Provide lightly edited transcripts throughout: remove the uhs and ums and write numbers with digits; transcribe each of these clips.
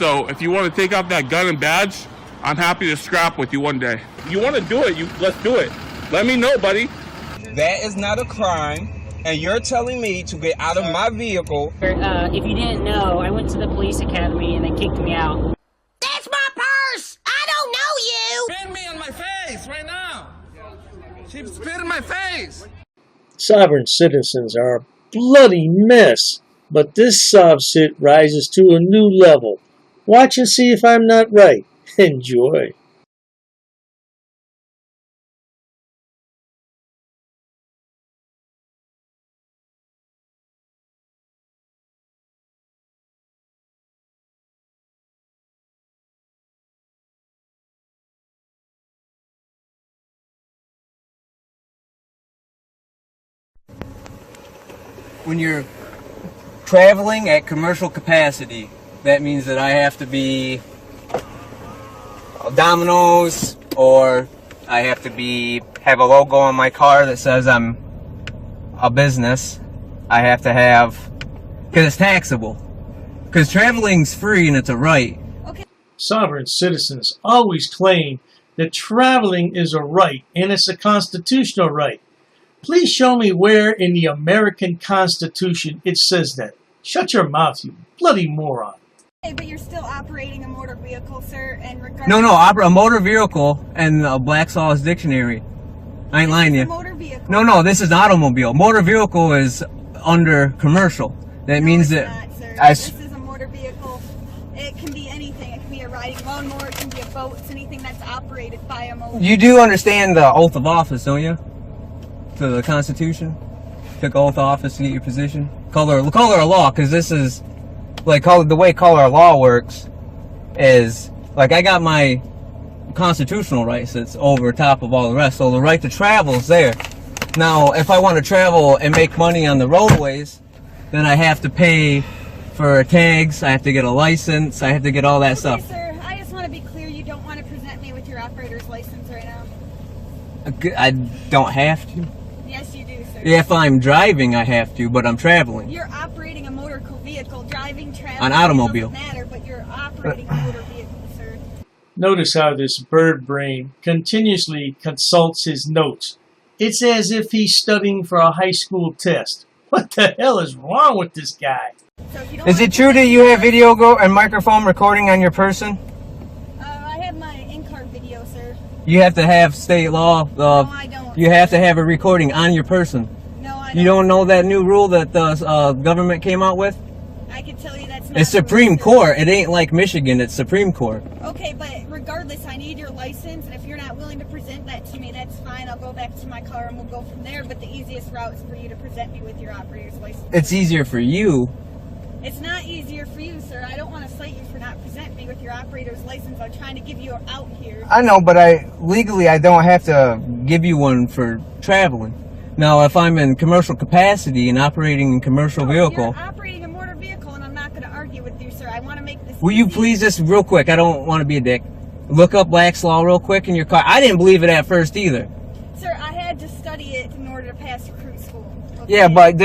So if you want to take out that gun and badge, I'm happy to scrap with you one day. You want to do it, let's do it. Let me know, buddy. That is not a crime, and you're telling me to get out of my vehicle. If you didn't know, I went to the police academy and they kicked me out. That's my purse! I don't know you! Spit me on my face right now! She spit in my face! Sovereign citizens are a bloody mess, but this SOV CIT rises to a new level. Watch and see if I'm not right. Enjoy. When you're traveling at commercial capacity, that means that I have to be Domino's, or I have to have a logo on my car that says I'm a business. I have to have, because it's taxable. Because traveling's free and it's a right. Okay. Sovereign citizens always claim that traveling is a right, and it's a constitutional right. Please show me where in the American Constitution it says that. Shut your mouth, you bloody moron. Hey, but you're still operating a motor vehicle, sir, and regardless... No, a motor vehicle and a Black's Law's dictionary. I ain't lying to you. Motor vehicle. No, this is an automobile. Motor vehicle is under commercial. That means that... Not, sir. This is a motor vehicle. It can be anything. It can be a riding lawnmower, it can be a boat, it's anything that's operated by a motor. You do understand the oath of office, don't you? To the Constitution? Took oath of office to get your position? Color of law, because this is like the way color of law works is like I got my constitutional rights that's over top of all the rest, so the right to travel is there. Now if I want to travel and make money on the roadways, then I have to pay for tags, I have to get a license, I have to get all that stuff. Sir, I just want to be clear, you don't want to present me with your operator's license right now. I don't have to. Yes, you do, sir. Yeah, if I'm driving, I have to, but I'm traveling. You're operating a motor vehicle, driving, traveling. An automobile. It doesn't matter, but you're operating a motor vehicle, sir. Notice how this bird brain continuously consults his notes. It's as if he's studying for a high school test. What the hell is wrong with this guy? So is it true that you have video and microphone recording on your person? I have my in-car video, sir. You have to have state law. No, I don't. You have to have a recording on your person. No, I don't. You don't know that new rule that the government came out with? I can tell you that's not. It's Supreme Court. It ain't like Michigan. It's Supreme Court. Okay, but regardless, I need your license, and if you're not willing to present that to me, that's fine. I'll go back to my car and we'll go from there. But the easiest route is for you to present me with your operator's license. It's easier for you. It's not easier for you, sir. I don't want to cite you for not presenting me with your operator's license. I'm trying to give you out here. I know, but legally I don't have to give you one for traveling. Now, if I'm in commercial capacity and operating in commercial vehicle... You're operating a motor vehicle, and I'm not going to argue with you, sir. I want to make this Will you please just real quick, I don't want to be a dick, look up Black's Law real quick in your car. I didn't believe it at first either. Sir, I had to study it in order to pass recruit school. Okay? Yeah, but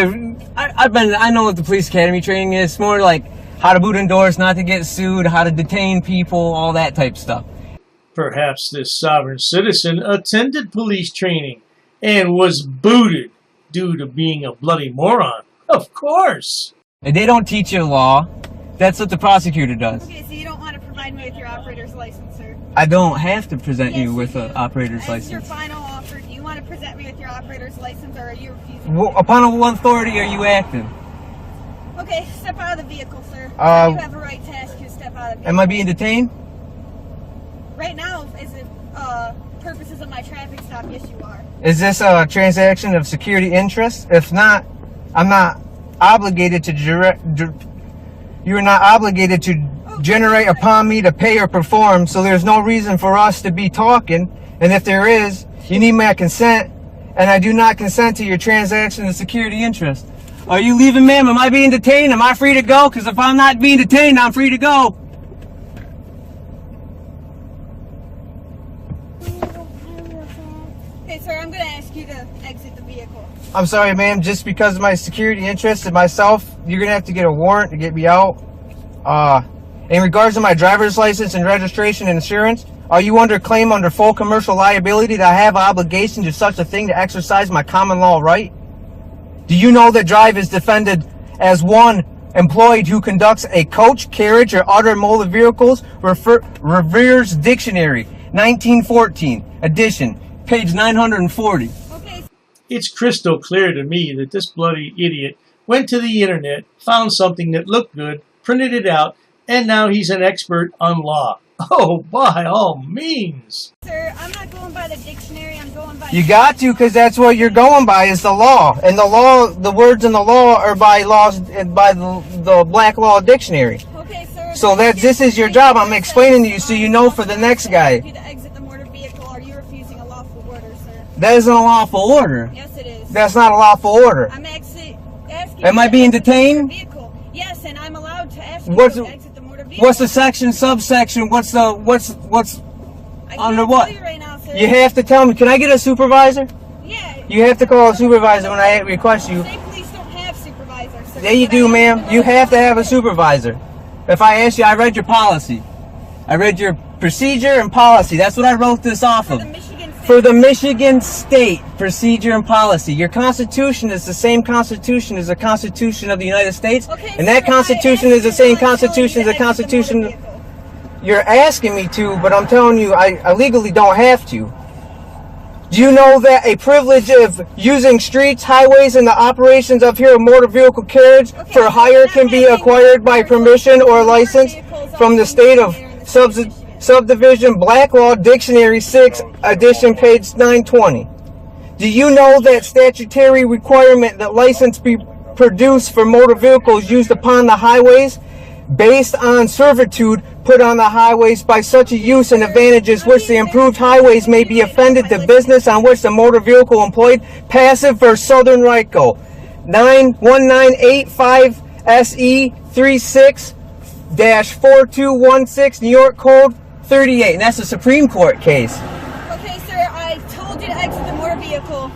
I know what the police academy training is. It's more like how to boot indoors, not to get sued, how to detain people, all that type stuff. Perhaps this sovereign citizen attended police training and was booted due to being a bloody moron. Of course. If they don't teach you law, that's what the prosecutor does. Okay, so you don't want to provide me with your operator's license, sir? I don't have to present you with an operator's license. As your final offer, do you want to present me with your operator's license, or are you refusing? Well, upon what authority are you acting? Okay, step out of the vehicle, sir. You have a right to ask you to step out of the vehicle. Am I being detained? Right now, is it purposes of my traffic stop? Yes, you are. Is this a transaction of security interest? If not, I'm not obligated to you are not obligated to generate upon me to pay or perform, so there's no reason for us to be talking, and if there is, you need my consent, and I do not consent to your transaction of security interest. Are you leaving, ma'am? Am I being detained? Am I free to go? Because if I'm not being detained, I'm free to go. Okay, sir, I'm going to ask you to exit the vehicle. I'm sorry, ma'am. Just because of my security interest and myself, you're going to have to get a warrant to get me out. In regards to my driver's license and registration and insurance, are you under claim under full commercial liability that I have an obligation to such a thing to exercise my common law right? Do you know that drive is defended as one employed who conducts a coach, carriage, or other motor vehicles? Revere's Dictionary, 1914, edition, page 940. Okay. It's crystal clear to me that this bloody idiot went to the internet, found something that looked good, printed it out, and now he's an expert on law. Oh, by all means. Sir, I'm not going by the dictionary. I'm going by... You got to, because that's what you're going by is the law. And the law, the words in the law are by laws, by the Black Law Dictionary. Okay, sir. So this is your job. I'm explaining to you so you know for the next guy. You to exit the motor vehicle. Are you refusing a lawful order, sir? That isn't a lawful order. Yes, it is. That's not a lawful order. I'm asking Am I being detained? Yes, and I'm allowed to ask you What's to exit the motor vehicle. what's the section, subsection? What's I can't under what? tell you right now, sir. You have to tell me. Can I get a supervisor? Yeah. You have to call a supervisor when I request you. State police don't have supervisors, sir. Yeah, you do, ma'am. You have to have a supervisor. If I ask you, I read your policy. I read your procedure and policy. That's what I wrote this off of. For the Michigan State Procedure and Policy. Your Constitution is the same Constitution as the Constitution of the United States. Okay, and that sir, Constitution is the same Constitution as the Constitution... You're asking me to, but I'm telling you, I legally don't have to. Do you know that a privilege of using streets, highways, and the operations of here a motor vehicle carriage for hire can be acquired by permission or license from the state of subdivision Black Law Dictionary 6 edition page 920? Do you know that statutory requirement that license be produced for motor vehicles used upon the highways based on servitude put on the highways by such a use and advantages which the improved highways may be offended to business on which the motor vehicle employed, passive versus Southern Ryko, 91985 SE 36-4216, New York Code 38, and that's a Supreme Court case. Okay, sir, I told you to exit the motor vehicle.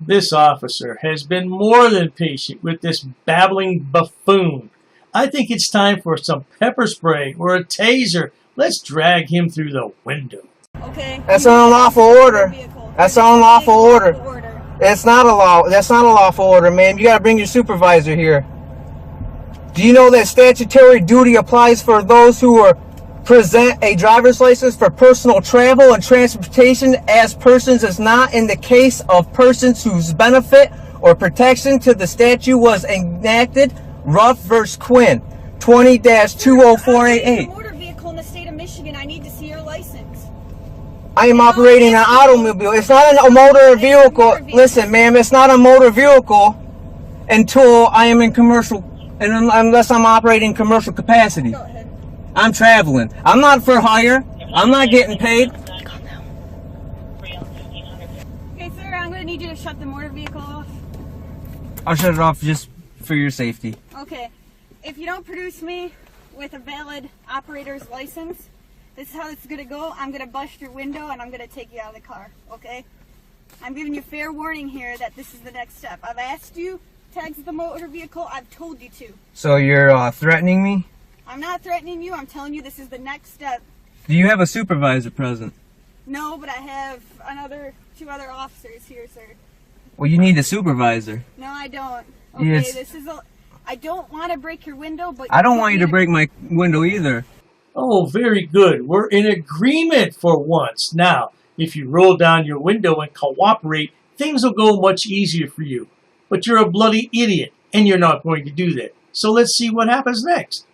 This officer has been more than patient with this babbling buffoon. I think it's time for some pepper spray or a taser. Let's drag him through the window. Okay. That's an unlawful order. That's an unlawful order. It's not a law. That's not a lawful order, man. You gotta bring your supervisor here. Do you know that statutory duty applies for those who are present a driver's license for personal travel and transportation as persons is not in the case of persons whose benefit or protection to the statute was enacted? Ruff vs. Quinn, 20-20488. I'm a motor vehicle in the state of Michigan. I need to see your license. I am operating an automobile. It's not a motor vehicle. Listen, ma'am, it's not a motor vehicle until I am in commercial, and unless I'm operating commercial capacity. Go ahead. I'm traveling. I'm not for hire. I'm not getting paid. Okay, sir, I'm going to need you to shut the motor vehicle off. I'll shut it off just for your safety. Okay. If you don't produce me with a valid operator's license, this is how it's going to go. I'm going to bust your window and I'm going to take you out of the car, okay? I'm giving you fair warning here that this is the next step. I've asked you to exit the motor vehicle. I've told you to. So you're threatening me? I'm not threatening you. I'm telling you this is the next step. Do you have a supervisor present? No, but I have two other officers here, sir. Well, you need a supervisor. No, I don't. Okay, Yes. I don't want to break your window, but... I don't want you to break my window either. Oh, very good. We're in agreement for once. Now, if you roll down your window and cooperate, things will go much easier for you. But you're a bloody idiot, and you're not going to do that. So let's see what happens next.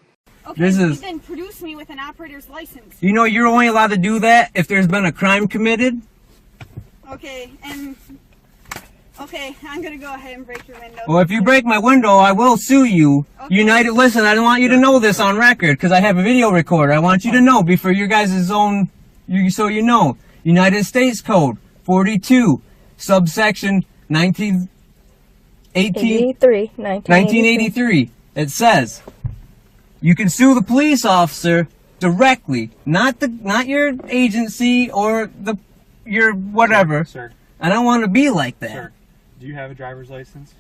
Okay, then produce me with an operator's license. You know you're only allowed to do that if there's been a crime committed? Okay, okay, I'm gonna go ahead and break your window. Well, if you break my window, I will sue you. Okay. Listen, I don't want you to know this on record, because I have a video recorder. I want you to know before your guys' own, so you know. United States Code 42, subsection 1983. It says, you can sue the police officer directly, not your agency or your whatever. Sir. I don't want to be like that. Sir, do you have a driver's license?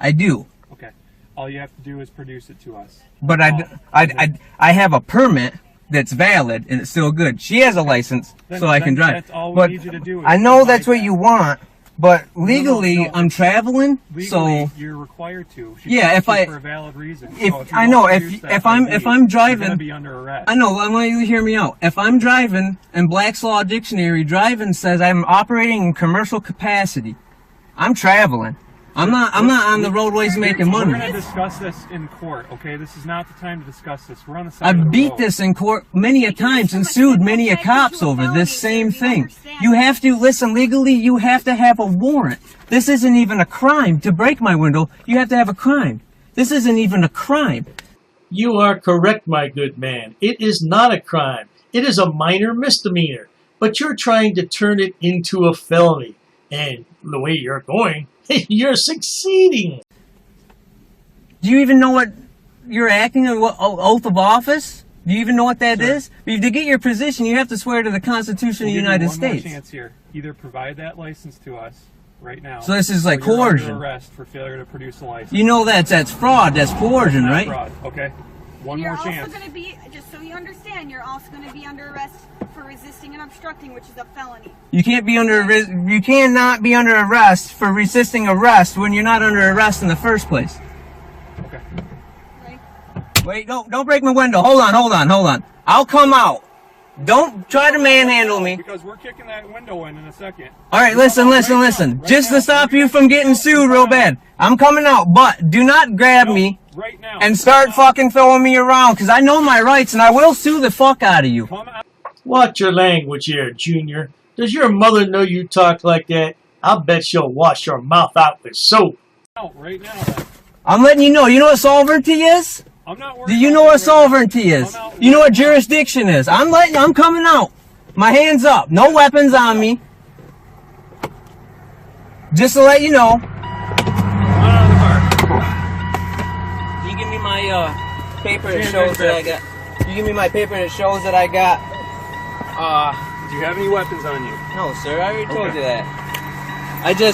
I do. Okay. All you have to do is produce it to us. But I have a permit that's valid and it's still good. She has a license, so I can drive. That's all we But need you to do. I know that's what you want, but legally I'm traveling, Legally, so you're required to. She yeah, if for I a valid reason. if So I you know don't produce that if I'm you're driving, gonna be under arrest. I know. I want you to hear me out. If I'm driving and Black's Law Dictionary, driving says I'm operating in commercial capacity, I'm traveling. I'm not on the roadways making money. We're going to discuss this in court, okay? This is not the time to discuss this. We're on the side of I've the beat road. this in court many a times and sued many a cops over this same thing. You have to listen legally. You have to have a warrant. This isn't even a crime to break my window. You have to have a crime. This isn't even a crime. You are correct, my good man. It is not a crime. It is a minor misdemeanor. But you're trying to turn it into a felony. And the way you're going, you're succeeding. Do you even know what you're acting on? What oath of office? Do you even know what that is? To get your position, you have to swear to the Constitution of the United States. We'll give you one more chance here. Either provide that license to us right now. So this is like or you're coercion. under arrest for failure to produce a license. You know that's fraud. That's coercion, That's right? fraud. Okay. One more chance. You're also going to be, just so you understand, you're also going to be under arrest for resisting and obstructing, which is a felony. You can't be you cannot be under arrest for resisting arrest when you're not under arrest in the first place. Okay. Right? Wait, don't break my window. Hold on. I'll come out. Don't try to manhandle me. Because we're kicking that window in a second. All right, listen. Just to stop you from getting sued real bad, I'm coming out, but do not grab me Right now. and start fucking throwing me around, because I know my rights and I will sue the fuck out of you. Come out. Watch your language here, Junior. Does your mother know you talk like that? I'll bet she'll wash your mouth out with soap. Right now. Then. I'm letting you know. You know what sovereignty is? I'm not worried. Do you know what sovereignty is? You know what jurisdiction is? I'm coming out. My hands up. No weapons on me. Just to let you know. Can you give me my paper that shows that I got? Can you give me my paper that shows that I got? Do you have any weapons on you? No, sir. I already told you that.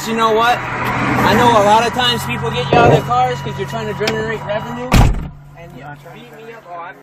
You know what? I know a lot of times people get you out of their cars because you're trying to generate revenue. And you beat me up.